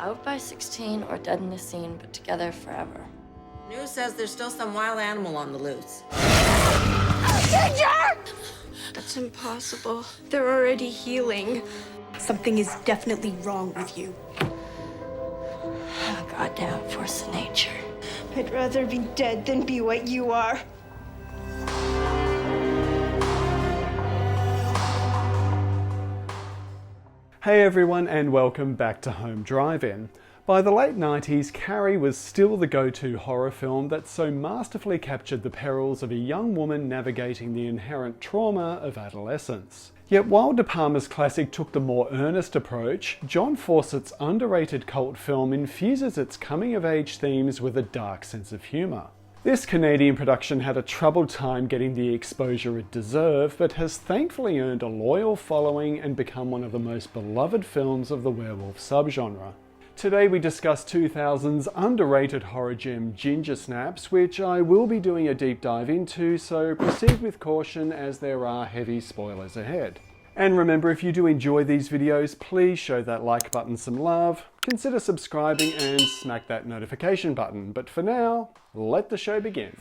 Out by 16 or dead in the scene, but together forever. News says there's still some wild animal on the loose. Ginger! That's impossible. They're already healing. Something is definitely wrong with you. A goddamn force of nature. I'd rather be dead than be what you are. Hey everyone, and welcome back to Home Drive-In. By the late 90s, Carrie was still the go-to horror film that so masterfully captured the perils of a young woman navigating the inherent trauma of adolescence. Yet while De Palma's classic took the more earnest approach, John Fawcett's underrated cult film infuses its coming-of-age themes with a dark sense of humour. This Canadian production had a troubled time getting the exposure it deserved, but has thankfully earned a loyal following and become one of the most beloved films of the werewolf subgenre. Today we discuss 2000's underrated horror gem Ginger Snaps, which I will be doing a deep dive into, so proceed with caution as there are heavy spoilers ahead. And remember, if you do enjoy these videos, please show that like button some love, consider subscribing and smack that notification button. But for now, let the show begin.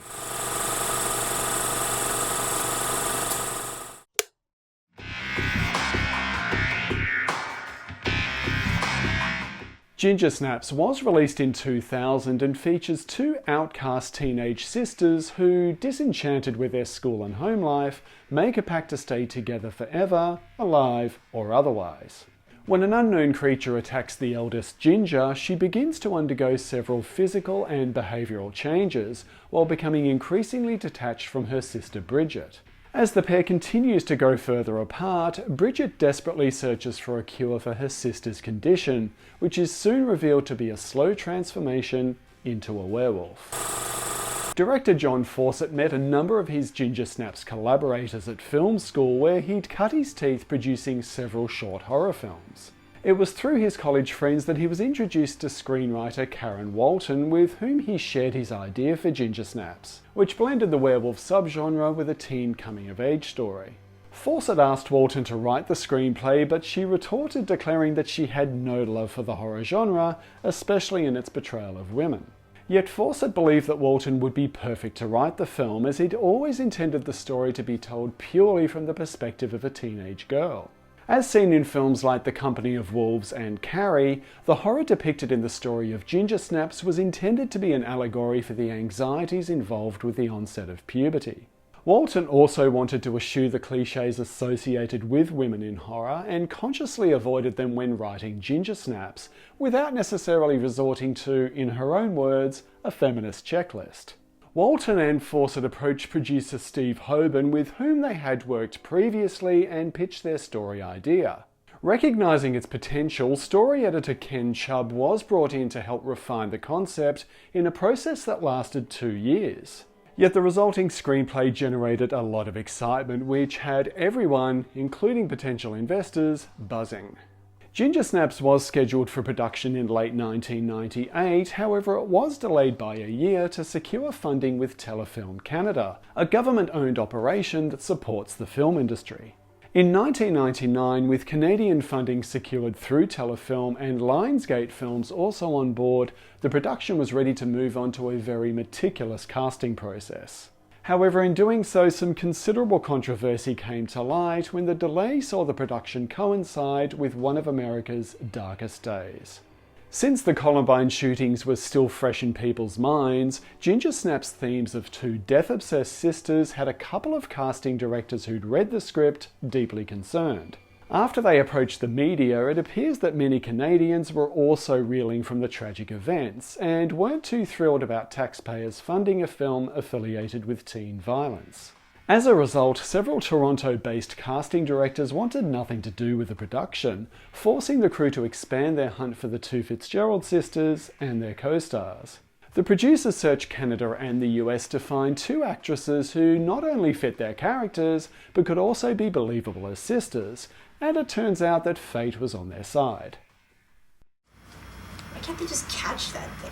Ginger Snaps was released in 2000 and features two outcast teenage sisters who, disenchanted with their school and home life, make a pact to stay together forever, alive or otherwise. When an unknown creature attacks the eldest Ginger, she begins to undergo several physical and behavioural changes, while becoming increasingly detached from her sister Bridget. As the pair continues to grow further apart, Bridget desperately searches for a cure for her sister's condition, which is soon revealed to be a slow transformation into a werewolf. Director John Fawcett met a number of his Ginger Snaps collaborators at film school, where he'd cut his teeth producing several short horror films. It was through his college friends that he was introduced to screenwriter Karen Walton, with whom he shared his idea for Ginger Snaps, which blended the werewolf subgenre with a teen coming-of-age story. Fawcett asked Walton to write the screenplay, but she retorted, declaring that she had no love for the horror genre, especially in its portrayal of women. Yet Fawcett believed that Walton would be perfect to write the film, as he'd always intended the story to be told purely from the perspective of a teenage girl. As seen in films like The Company of Wolves and Carrie, the horror depicted in the story of Ginger Snaps was intended to be an allegory for the anxieties involved with the onset of puberty. Walton also wanted to eschew the cliches associated with women in horror, and consciously avoided them when writing Ginger Snaps, without necessarily resorting to, in her own words, a feminist checklist. Walton and Fawcett approached producer Steve Hoban, with whom they had worked previously, and pitched their story idea. Recognising its potential, story editor Ken Chubb was brought in to help refine the concept in a process that lasted 2 years. Yet the resulting screenplay generated a lot of excitement, which had everyone, including potential investors, buzzing. Ginger Snaps was scheduled for production in late 1998, however it was delayed by a year to secure funding with Telefilm Canada, a government-owned operation that supports the film industry. In 1999, with Canadian funding secured through Telefilm and Lionsgate Films also on board, the production was ready to move on to a very meticulous casting process. However, in doing so, some considerable controversy came to light when the delay saw the production coincide with one of America's darkest days. Since the Columbine shootings was still fresh in people's minds, Ginger Snaps' themes of two death-obsessed sisters had a couple of casting directors who'd read the script deeply concerned. After they approached the media, it appears that many Canadians were also reeling from the tragic events, and weren't too thrilled about taxpayers funding a film affiliated with teen violence. As a result, several Toronto-based casting directors wanted nothing to do with the production, forcing the crew to expand their hunt for the two Fitzgerald sisters and their co-stars. The producers searched Canada and the US to find two actresses who not only fit their characters, but could also be believable as sisters, and it turns out that fate was on their side. Why can't they just catch that thing?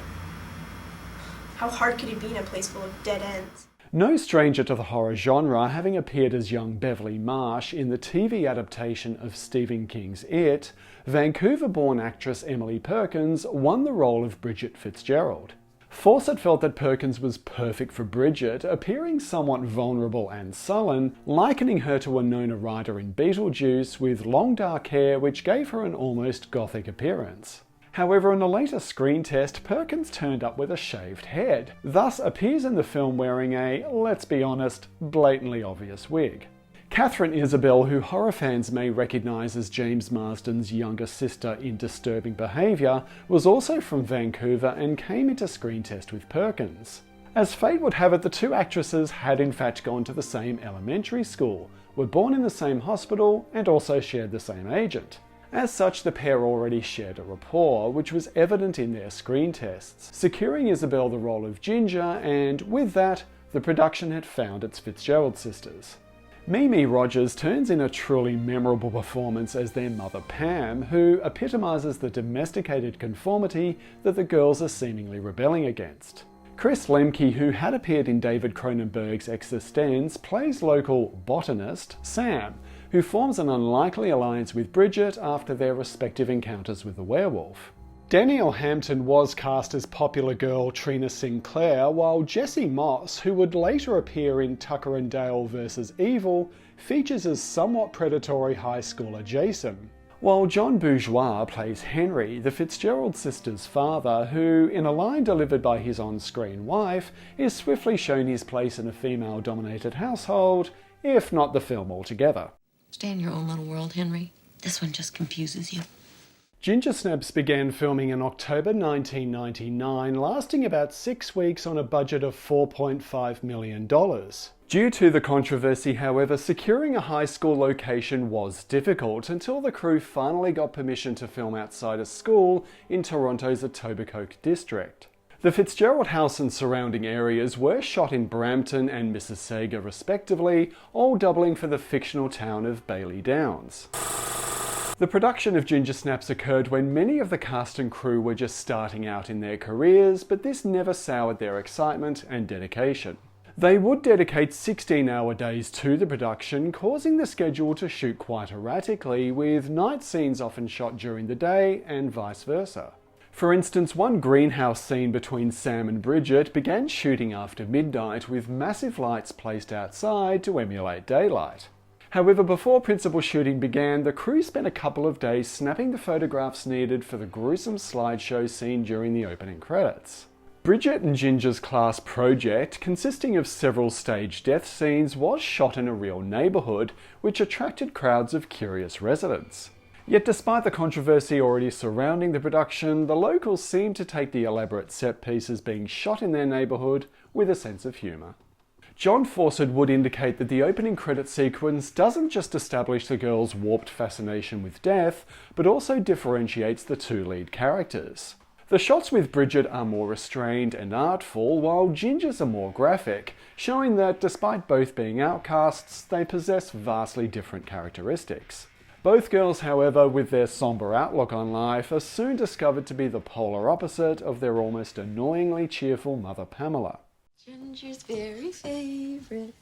How hard could it be in a place full of dead ends? No stranger to the horror genre, having appeared as young Beverly Marsh in the TV adaptation of Stephen King's It, Vancouver-born actress Emily Perkins won the role of Bridget Fitzgerald. Fawcett felt that Perkins was perfect for Bridget, appearing somewhat vulnerable and sullen, likening her to Winona Ryder in Beetlejuice with long dark hair which gave her an almost gothic appearance. However, in a later screen test, Perkins turned up with a shaved head, thus appears in the film wearing a, let's be honest, blatantly obvious wig. Katherine Isabelle, who horror fans may recognise as James Marsden's younger sister in Disturbing Behaviour, was also from Vancouver and came into screen test with Perkins. As fate would have it, the two actresses had in fact gone to the same elementary school, were born in the same hospital, and also shared the same agent. As such, the pair already shared a rapport, which was evident in their screen tests, securing Isabelle the role of Ginger, and with that, the production had found its Fitzgerald sisters. Mimi Rogers turns in a truly memorable performance as their mother Pam, who epitomises the domesticated conformity that the girls are seemingly rebelling against. Kris Lemche, who had appeared in David Cronenberg's Existenz, plays local botanist Sam, who forms an unlikely alliance with Bridget after their respective encounters with the werewolf. Danielle Hampton was cast as popular girl Trina Sinclair, while Jessie Moss, who would later appear in Tucker and Dale vs. Evil, features as somewhat predatory high schooler Jason. While John Bourgeois plays Henry, the Fitzgerald sisters' father, who, in a line delivered by his on-screen wife, is swiftly shown his place in a female-dominated household, if not the film altogether. Stay in your own little world, Henry. This one just confuses you. Ginger Snaps began filming in October 1999, lasting about 6 weeks on a budget of $4.5 million. Due to the controversy, however, securing a high school location was difficult until the crew finally got permission to film outside a school in Toronto's Etobicoke district. The Fitzgerald house and surrounding areas were shot in Brampton and Mississauga respectively, all doubling for the fictional town of Bailey Downs. The production of Ginger Snaps occurred when many of the cast and crew were just starting out in their careers, but this never soured their excitement and dedication. They would dedicate 16-hour days to the production, causing the schedule to shoot quite erratically, with night scenes often shot during the day and vice versa. For instance, one greenhouse scene between Sam and Bridget began shooting after midnight with massive lights placed outside to emulate daylight. However, before principal shooting began, the crew spent a couple of days snapping the photographs needed for the gruesome slideshow scene during the opening credits. Bridget and Ginger's class project, consisting of several staged death scenes, was shot in a real neighbourhood, which attracted crowds of curious residents. Yet despite the controversy already surrounding the production, the locals seemed to take the elaborate set pieces being shot in their neighbourhood with a sense of humour. John Fawcett would indicate that the opening credit sequence doesn't just establish the girls' warped fascination with death, but also differentiates the two lead characters. The shots with Bridget are more restrained and artful, while Ginger's are more graphic, showing that despite both being outcasts, they possess vastly different characteristics. Both girls, however, with their sombre outlook on life, are soon discovered to be the polar opposite of their almost annoyingly cheerful mother Pamela. Ginger's very favorite.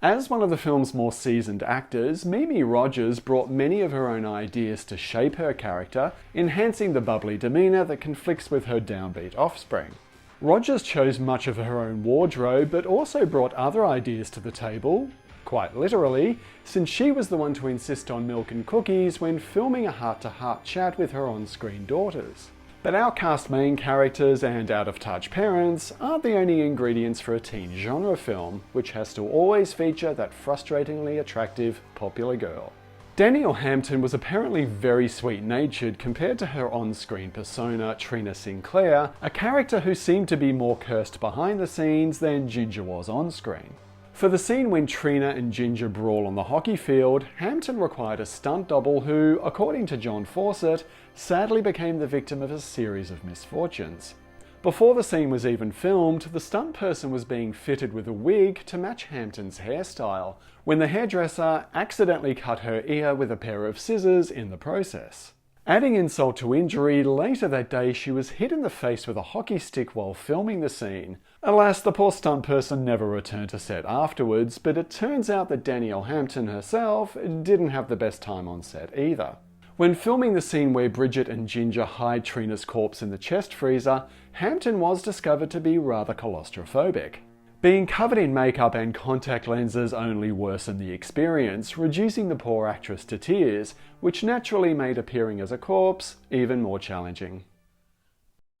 As one of the film's more seasoned actors, Mimi Rogers brought many of her own ideas to shape her character, enhancing the bubbly demeanour that conflicts with her downbeat offspring. Rogers chose much of her own wardrobe, but also brought other ideas to the table, quite literally, since she was the one to insist on milk and cookies when filming a heart-to-heart chat with her on-screen daughters. But outcast main characters and out-of-touch parents aren't the only ingredients for a teen genre film, which has to always feature that frustratingly attractive, popular girl. Danielle Hampton was apparently very sweet-natured compared to her on-screen persona, Trina Sinclair, a character who seemed to be more cursed behind the scenes than Ginger was on-screen. For the scene when Trina and Ginger brawl on the hockey field, Hampton required a stunt double who, according to John Fawcett, sadly became the victim of a series of misfortunes. Before the scene was even filmed, the stunt person was being fitted with a wig to match Hampton's hairstyle, when the hairdresser accidentally cut her ear with a pair of scissors in the process. Adding insult to injury, later that day she was hit in the face with a hockey stick while filming the scene. Alas, the poor stunt person never returned to set afterwards, but it turns out that Danielle Hampton herself didn't have the best time on set either. When filming the scene where Bridget and Ginger hide Trina's corpse in the chest freezer, Hampton was discovered to be rather claustrophobic. Being covered in makeup and contact lenses only worsened the experience, reducing the poor actress to tears, which naturally made appearing as a corpse even more challenging.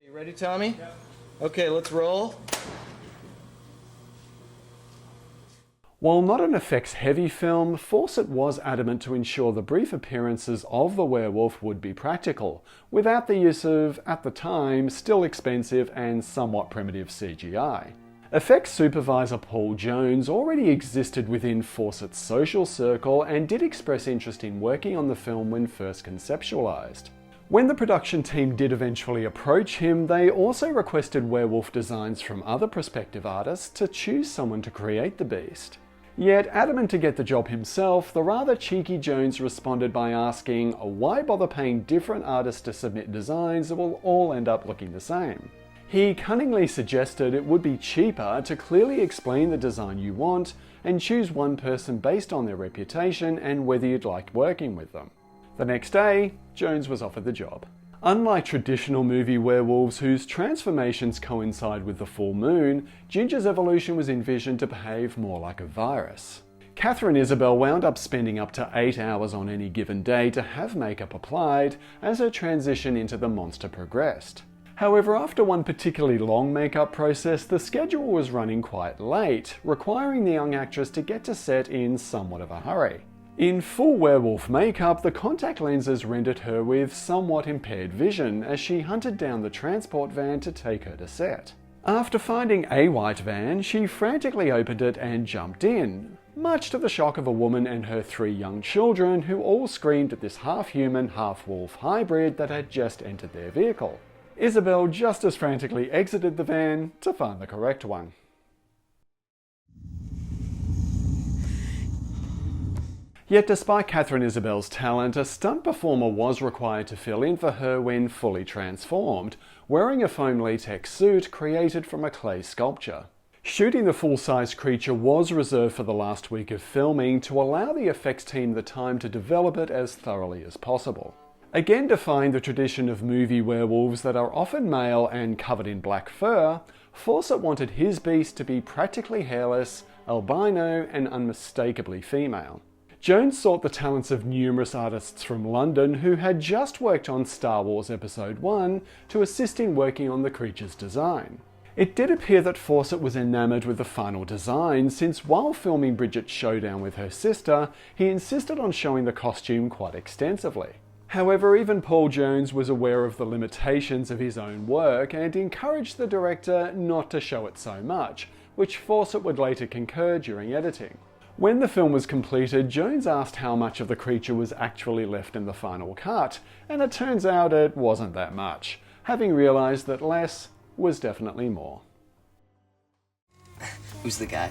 You ready, Tommy? Yep. Okay, let's roll. While not an effects-heavy film, Fawcett was adamant to ensure the brief appearances of the werewolf would be practical, without the use of, at the time, still expensive and somewhat primitive CGI. Effects supervisor Paul Jones already existed within Fawcett's social circle and did express interest in working on the film when first conceptualized. When the production team did eventually approach him, they also requested werewolf designs from other prospective artists to choose someone to create the beast. Yet, adamant to get the job himself, the rather cheeky Jones responded by asking, why bother paying different artists to submit designs that will all end up looking the same? He cunningly suggested it would be cheaper to clearly explain the design you want and choose one person based on their reputation and whether you'd like working with them. The next day, Jones was offered the job. Unlike traditional movie werewolves whose transformations coincide with the full moon, Ginger's evolution was envisioned to behave more like a virus. Katherine Isabelle wound up spending up to 8 hours on any given day to have makeup applied as her transition into the monster progressed. However, after one particularly long makeup process, the schedule was running quite late, requiring the young actress to get to set in somewhat of a hurry. In full werewolf makeup, the contact lenses rendered her with somewhat impaired vision as she hunted down the transport van to take her to set. After finding a white van, she frantically opened it and jumped in, much to the shock of a woman and her 3 young children who all screamed at this half-human, half-wolf hybrid that had just entered their vehicle. Isabelle just as frantically exited the van to find the correct one. Yet despite Katherine Isabelle's talent, a stunt performer was required to fill in for her when fully transformed, wearing a foam latex suit created from a clay sculpture. Shooting the full-size creature was reserved for the last week of filming to allow the effects team the time to develop it as thoroughly as possible. Again defying the tradition of movie werewolves that are often male and covered in black fur, Fawcett wanted his beast to be practically hairless, albino and unmistakably female. Jones sought the talents of numerous artists from London who had just worked on Star Wars Episode 1 to assist in working on the creature's design. It did appear that Fawcett was enamoured with the final design, since while filming Bridget's showdown with her sister, he insisted on showing the costume quite extensively. However, even Paul Jones was aware of the limitations of his own work and encouraged the director not to show it so much, which Fawcett would later concur during editing. When the film was completed, Jones asked how much of the creature was actually left in the final cut, and it turns out it wasn't that much, having realised that less was definitely more. Who's the guy?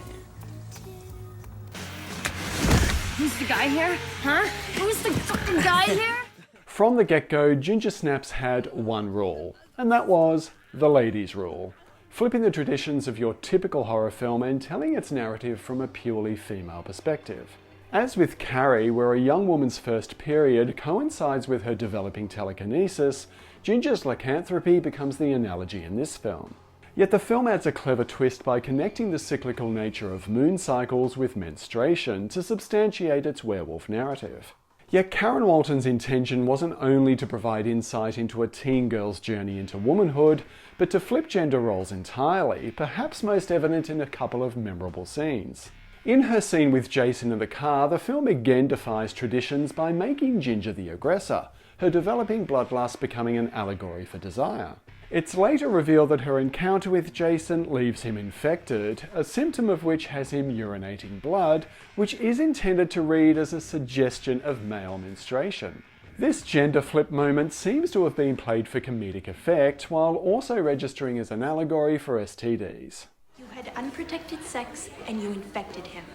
Who's the guy here? Huh? Who's the fucking guy here? From the get-go, Ginger Snaps had one rule, and that was the ladies' rule, flipping the traditions of your typical horror film and telling its narrative from a purely female perspective. As with Carrie, where a young woman's first period coincides with her developing telekinesis, Ginger's lycanthropy becomes the analogy in this film. Yet the film adds a clever twist by connecting the cyclical nature of moon cycles with menstruation to substantiate its werewolf narrative. Yet Karen Walton's intention wasn't only to provide insight into a teen girl's journey into womanhood, but to flip gender roles entirely, perhaps most evident in a couple of memorable scenes. In her scene with Jason in the car, the film again defies traditions by making Ginger the aggressor, her developing bloodlust becoming an allegory for desire. It's later revealed that her encounter with Jason leaves him infected, a symptom of which has him urinating blood, which is intended to read as a suggestion of male menstruation. This gender flip moment seems to have been played for comedic effect, while also registering as an allegory for STDs. You had unprotected sex and you infected him.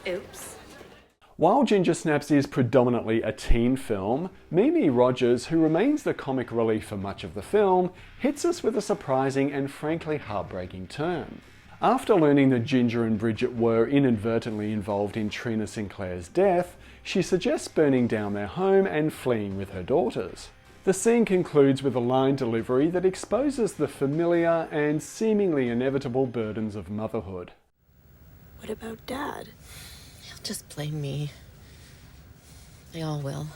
Oops. While Ginger Snaps is predominantly a teen film, Mimi Rogers, who remains the comic relief for much of the film, hits us with a surprising and frankly heartbreaking turn. After learning that Ginger and Bridget were inadvertently involved in Trina Sinclair's death, she suggests burning down their home and fleeing with her daughters. The scene concludes with a line delivery that exposes the familiar and seemingly inevitable burdens of motherhood. What about Dad? He'll just blame me. They all will.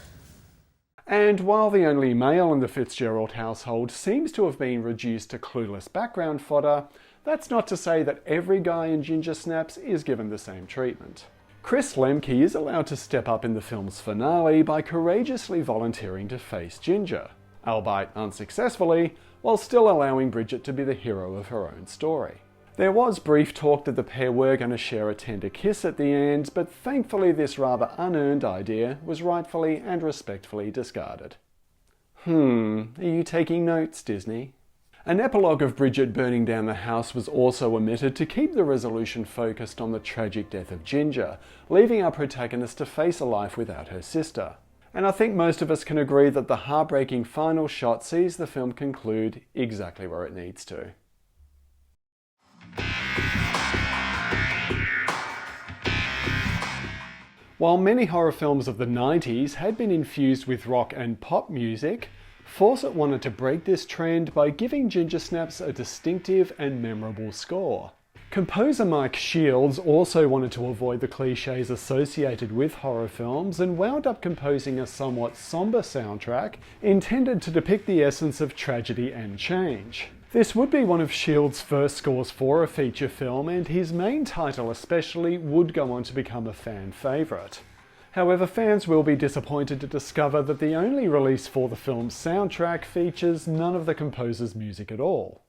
And while the only male in the Fitzgerald household seems to have been reduced to clueless background fodder, that's not to say that every guy in Ginger Snaps is given the same treatment. Kris Lemche is allowed to step up in the film's finale by courageously volunteering to face Ginger, albeit unsuccessfully, while still allowing Bridget to be the hero of her own story. There was brief talk that the pair were going to share a tender kiss at the end, but thankfully this rather unearned idea was rightfully and respectfully discarded. Are you taking notes, Disney? An epilogue of Bridget burning down the house was also omitted to keep the resolution focused on the tragic death of Ginger, leaving our protagonist to face a life without her sister. And I think most of us can agree that the heartbreaking final shot sees the film conclude exactly where it needs to. While many horror films of the 90s had been infused with rock and pop music, Fawcett wanted to break this trend by giving Ginger Snaps a distinctive and memorable score. Composer Mike Shields also wanted to avoid the cliches associated with horror films and wound up composing a somewhat somber soundtrack intended to depict the essence of tragedy and change. This would be one of Shields' first scores for a feature film, and his main title especially would go on to become a fan favourite. However, fans will be disappointed to discover that the only release for the film's soundtrack features none of the composer's music at all.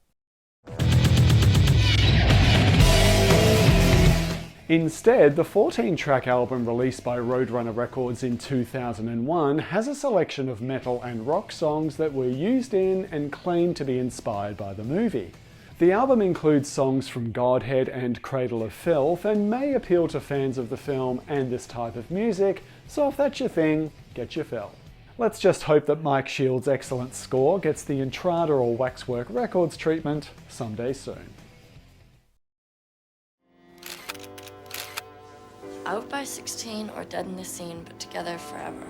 Instead, the 14-track album released by Roadrunner Records in 2001 has a selection of metal and rock songs that were used in and claimed to be inspired by the movie. The album includes songs from Godhead and Cradle of Filth and may appeal to fans of the film and this type of music, so if that's your thing, get your fill. Let's just hope that Mike Shields' excellent score gets the Entrada or Waxwork Records treatment someday soon. Out by 16 or dead in the scene, but together forever.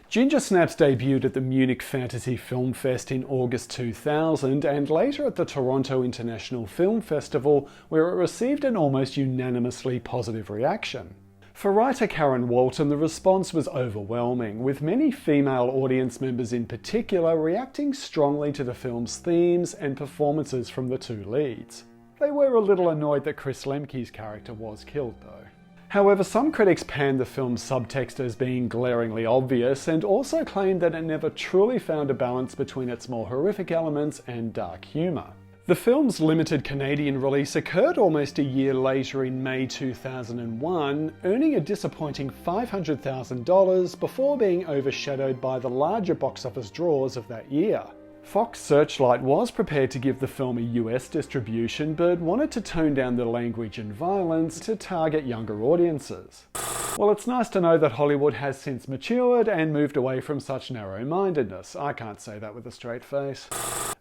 Ginger Snaps debuted at the Munich Fantasy Film Fest in August 2000 and later at the Toronto International Film Festival, where it received an almost unanimously positive reaction. For writer Karen Walton, the response was overwhelming, with many female audience members in particular reacting strongly to the film's themes and performances from the two leads. They were a little annoyed that Kris Lemche's character was killed though. However, some critics panned the film's subtext as being glaringly obvious and also claimed that it never truly found a balance between its more horrific elements and dark humour. The film's limited Canadian release occurred almost a year later in May 2001, earning a disappointing $500,000 before being overshadowed by the larger box office draws of that year. Fox Searchlight was prepared to give the film a US distribution, but wanted to tone down the language and violence to target younger audiences. Well, it's nice to know that Hollywood has since matured and moved away from such narrow-mindedness. I can't say that with a straight face.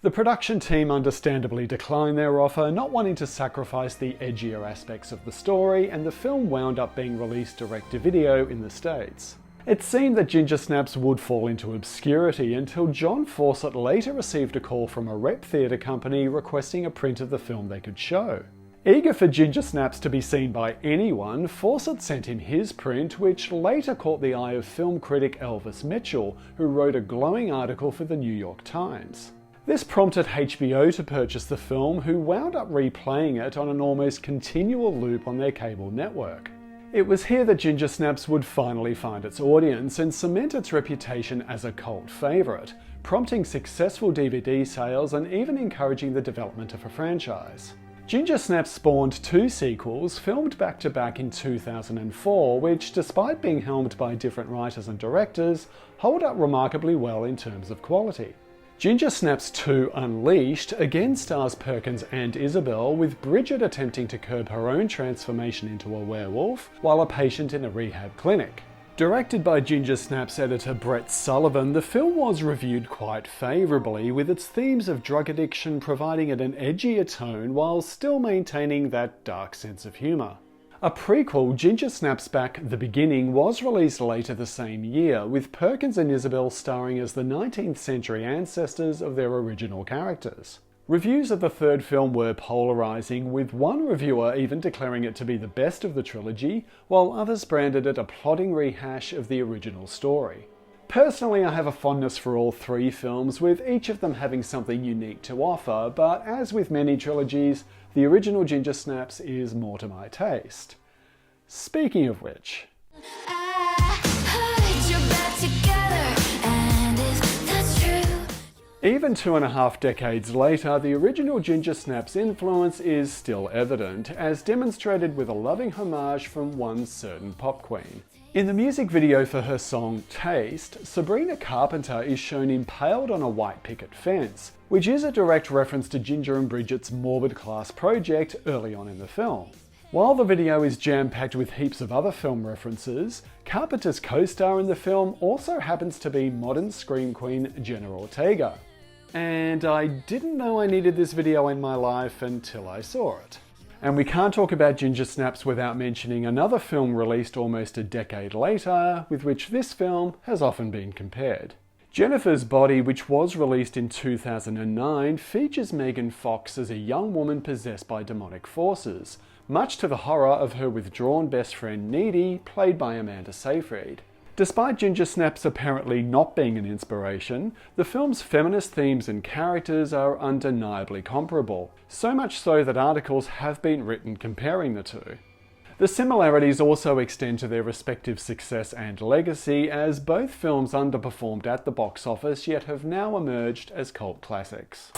The production team understandably declined their offer, not wanting to sacrifice the edgier aspects of the story, and the film wound up being released direct-to-video in the States. It seemed that Ginger Snaps would fall into obscurity until John Fawcett later received a call from a rep theatre company requesting a print of the film they could show. Eager for Ginger Snaps to be seen by anyone, Fawcett sent him his print, which later caught the eye of film critic Elvis Mitchell, who wrote a glowing article for the New York Times. This prompted HBO to purchase the film, who wound up replaying it on an almost continual loop on their cable network. It was here that Ginger Snaps would finally find its audience and cement its reputation as a cult favourite, prompting successful DVD sales and even encouraging the development of a franchise. Ginger Snaps spawned two sequels, filmed back-to-back in 2004, which, despite being helmed by different writers and directors, hold up remarkably well in terms of quality. Ginger Snaps 2 Unleashed again stars Perkins and Isabelle, with Bridget attempting to curb her own transformation into a werewolf while a patient in a rehab clinic. Directed by Ginger Snaps editor Brett Sullivan, the film was reviewed quite favourably, with its themes of drug addiction providing it an edgier tone while still maintaining that dark sense of humour. A prequel, Ginger Snaps Back: The Beginning, was released later the same year, with Perkins and Isabelle starring as the 19th century ancestors of their original characters. Reviews of the third film were polarising, with one reviewer even declaring it to be the best of the trilogy, while others branded it a plodding rehash of the original story. Personally, I have a fondness for all three films, with each of them having something unique to offer, but as with many trilogies, the original Ginger Snaps is more to my taste. Speaking of which... Even 2.5 decades later, the original Ginger Snaps influence is still evident, as demonstrated with a loving homage from one certain pop queen. In the music video for her song Taste, Sabrina Carpenter is shown impaled on a white picket fence, which is a direct reference to Ginger and Bridget's morbid class project early on in the film. While the video is jam-packed with heaps of other film references, Carpenter's co-star in the film also happens to be modern scream queen Jenna Ortega. And I didn't know I needed this video in my life until I saw it. And we can't talk about Ginger Snaps without mentioning another film released almost a decade later, with which this film has often been compared. Jennifer's Body, which was released in 2009, features Megan Fox as a young woman possessed by demonic forces, much to the horror of her withdrawn best friend Needy, played by Amanda Seyfried. Despite Ginger Snaps apparently not being an inspiration, the film's feminist themes and characters are undeniably comparable, so much so that articles have been written comparing the two. The similarities also extend to their respective success and legacy, as both films underperformed at the box office yet have now emerged as cult classics.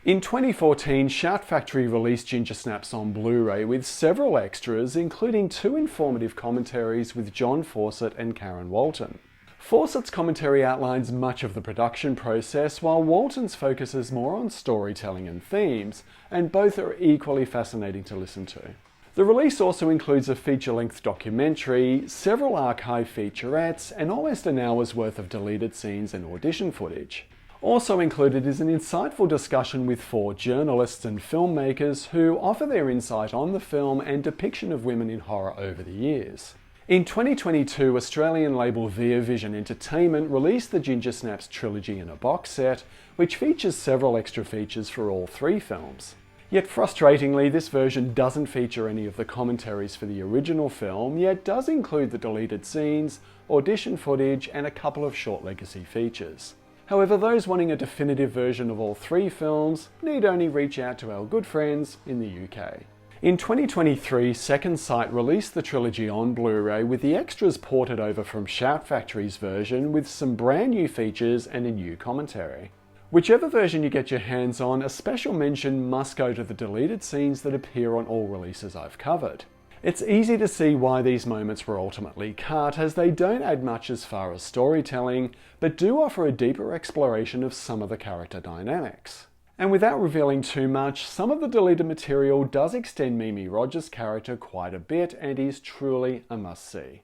In 2014, Shout Factory released Ginger Snaps on Blu-ray with several extras, including 2 informative commentaries with John Fawcett and Karen Walton. Fawcett's commentary outlines much of the production process, while Walton's focuses more on storytelling and themes, and both are equally fascinating to listen to. The release also includes a feature-length documentary, several archive featurettes, and almost an hour's worth of deleted scenes and audition footage. Also included is an insightful discussion with 4 journalists and filmmakers who offer their insight on the film and depiction of women in horror over the years. In 2022, Australian label Via Vision Entertainment released the Ginger Snaps trilogy in a box set, which features several extra features for all 3 films. Yet frustratingly, this version doesn't feature any of the commentaries for the original film, yet does include the deleted scenes, audition footage, and a couple of short legacy features. However, those wanting a definitive version of all 3 films need only reach out to our good friends in the UK. In 2023, Second Sight released the trilogy on Blu-ray with the extras ported over from Shout Factory's version with some brand new features and a new commentary. Whichever version you get your hands on, a special mention must go to the deleted scenes that appear on all releases I've covered. It's easy to see why these moments were ultimately cut, as they don't add much as far as storytelling, but do offer a deeper exploration of some of the character dynamics. And without revealing too much, some of the deleted material does extend Mimi Rogers' character quite a bit and is truly a must-see.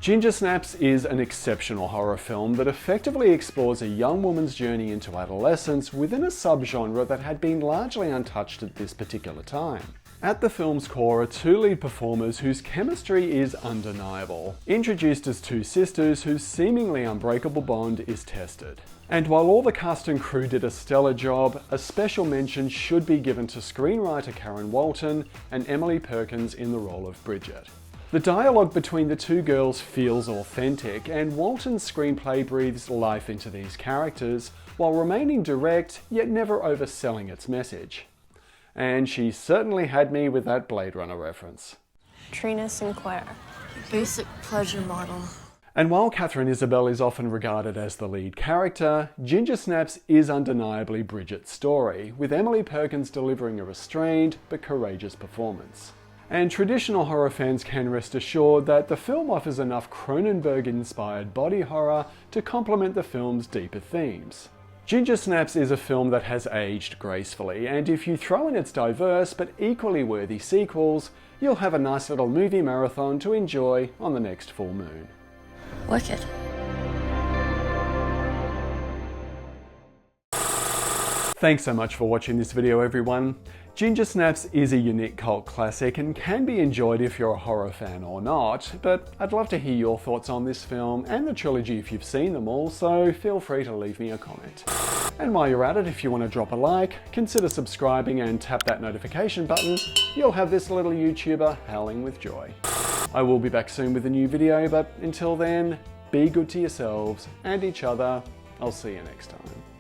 Ginger Snaps is an exceptional horror film that effectively explores a young woman's journey into adolescence within a subgenre that had been largely untouched at this particular time. At the film's core are 2 lead performers whose chemistry is undeniable, introduced as 2 sisters whose seemingly unbreakable bond is tested. And while all the cast and crew did a stellar job, a special mention should be given to screenwriter Karen Walton and Emily Perkins in the role of Bridget. The dialogue between the 2 girls feels authentic, and Walton's screenplay breathes life into these characters while remaining direct yet never overselling its message. And she certainly had me with that Blade Runner reference. Trina Sinclair. Basic pleasure model. And while Katherine Isabelle is often regarded as the lead character, Ginger Snaps is undeniably Bridget's story, with Emily Perkins delivering a restrained but courageous performance. And traditional horror fans can rest assured that the film offers enough Cronenberg-inspired body horror to complement the film's deeper themes. Ginger Snaps is a film that has aged gracefully, and if you throw in its diverse but equally worthy sequels, you'll have a nice little movie marathon to enjoy on the next full moon. Wicked. Thanks so much for watching this video, everyone. Ginger Snaps is a unique cult classic and can be enjoyed if you're a horror fan or not, but I'd love to hear your thoughts on this film and the trilogy if you've seen them all, so feel free to leave me a comment. And while you're at it, if you want to drop a like, consider subscribing and tap that notification button. You'll have this little YouTuber howling with joy. I will be back soon with a new video, but until then, be good to yourselves and each other. I'll see you next time.